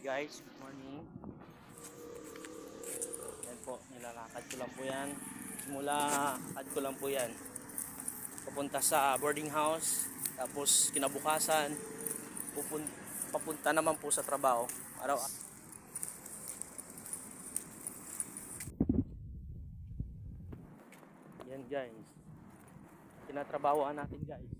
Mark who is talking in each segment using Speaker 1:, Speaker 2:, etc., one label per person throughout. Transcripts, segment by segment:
Speaker 1: Guys, good morning. Yan po, nilalakad ko lang po yan. Simula lakad ko lang po yan. Papunta sa boarding house. Tapos kinabukasan, papunta naman po sa trabaho. Araw. Yan guys. Tinatrabahoan natin guys.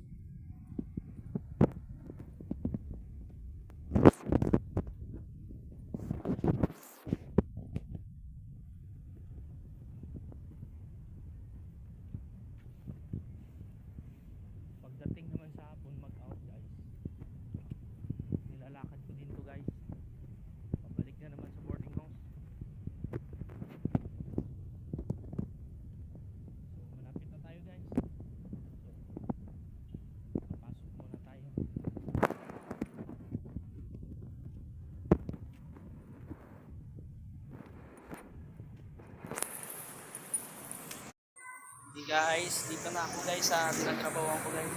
Speaker 1: Pagdating naman sa hapon mag-out guys, nilalakad ko din to guys, pabalik na naman sa boarding house. So malapit na tayo guys, so papasok muna tayo. Hey guys, dito na ako guys sa tinatrabahoan ko guys.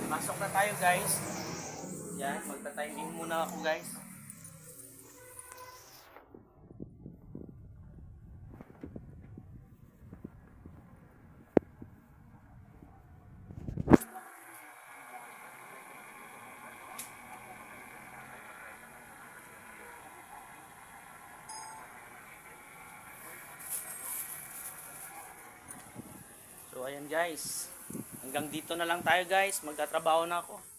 Speaker 1: Pasok na tayo guys. Yan, magta-timing muna ako guys. So ayan guys, hanggang dito na lang tayo guys, magtatrabaho na ako.